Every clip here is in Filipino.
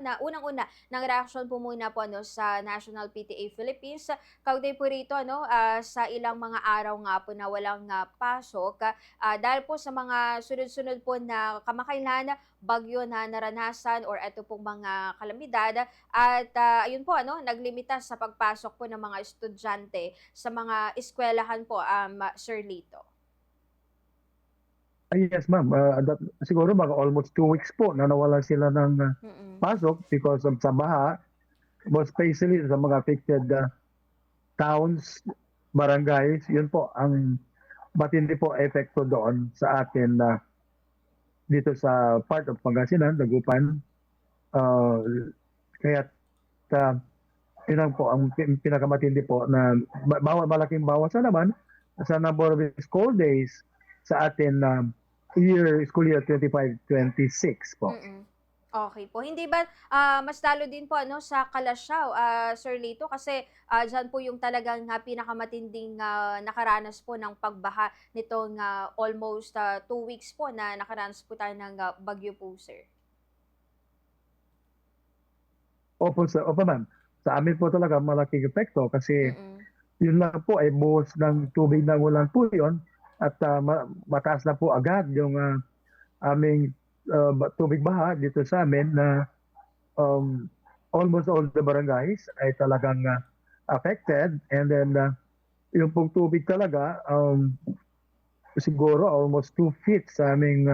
na unang-una ng reaksyon po muna po ano sa National PTA Philippines kaugnay po rito ano sa ilang mga araw nga po na walang pasok dahil po sa mga sunod-sunod po na kamakailan bagyo na naranasan or eto pong mga kalamidad at ayun po ano naglimita sa pagpasok po ng mga estudyante sa mga eskwelahan po Sir Lito. Yes, ma'am. Siguro mga almost 2 weeks po na nawalan sila ng Mm. pasok because of sa baha, most especially sa mga affected towns, barangays. Yun po ang matindi po epekto doon sa atin na dito sa part of Pangasinan, Dagupan. Uh, kaya uh, yun lang po ang pinakamatindi po na malaking bawasan naman sa number of school days sa atin na school year 25-26 po. Mm. Okey po. Hindi ba, mas lalo din po ano sa Kalasyaw, Sir Lito kasi, diyan po yung talagang, pinakamatinding, nakaranas po ng pagbaha nitong, almost, 2 weeks po na nakaranas po tayo ng, bagyo po, sir? Opo ma'am. Sa amin po talaga malaking epekto kasi Mm. yun lang po ay buhos ng tubig ng ulan po yun at mataas na po agad yung aming tubig baha dito sa amin na um, almost all the barangays ay talagang affected and then yung pong tubig talaga siguro almost 2 feet sa aming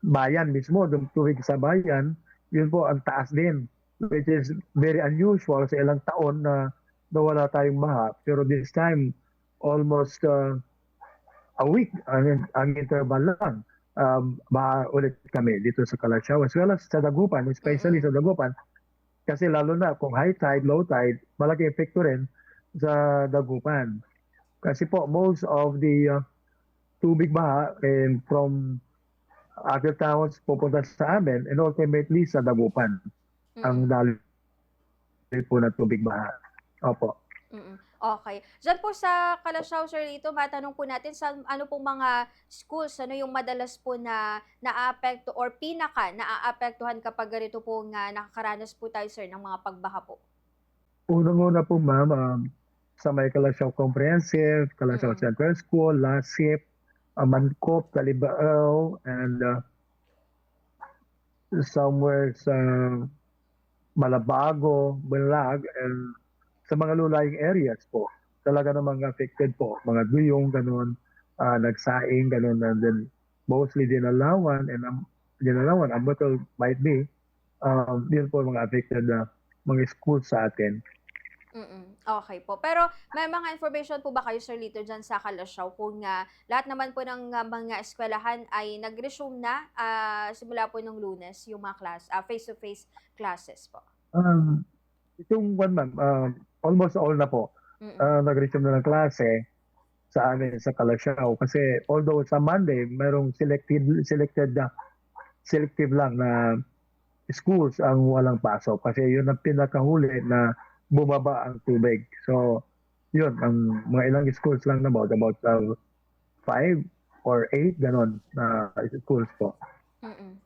bayan mismo, yung tubig sa bayan, yun po ang taas din, which is very unusual sa ilang taon na nawala tayong baha. Pero this time, almost a week, ang interval lang, baha ulit kami dito sa Calasiao, as well as sa Dagupan, especially Mm. sa Dagupan, kasi lalo na kung high tide, low tide, malaki epekto rin sa Dagupan. Kasi po, most of the tubig baha from other towns pupunta sa amin and ultimately sa Dagupan ang Mm. daloy po ng tubig baha. Opo. Mm. Okey. Diyan po sa Kalasyaw, Sir Lito, matanong po natin sa ano pong mga schools, ano yung madalas po na naaapekto or pinaka-naaapektuhan kapag ganito pong, nakakaranas po tayo, sir, ng mga pagbaha po? Unang-una po ma'am, sa may Calasiao Comprehensive, Calasiao Mm. Central School, Lasip, Mancop, Talibao, and somewhere sa Malabago, Bulag, and sa mga lulaying areas po. Talaga namang affected po. Mga Duyong, ganun, Nagsaing, ganun, and then mostly Dinalawan, and Dinalawan, Ambato might be, yun po mga affected na mga schools sa atin. Mm, okey po. Pero may mga information po ba kayo, Sir Lito, diyan sa Kalasyaw kung, lahat naman po ng, mga eskuwelahan ay nag-resume na, simula po nung Lunes yung mga face-to-face classes po? Um, Itong 1 month, almost all na po, Mm. nag-resume na ng klase sa amin sa Calasiao. Kasi although sa Monday, merong selective lang na schools ang walang pasok. Kasi yun ang pinakahuli na bumaba ang tubig. So, yun, ang mga ilang schools lang na about 5 or 8, ganon, na schools po. Mm.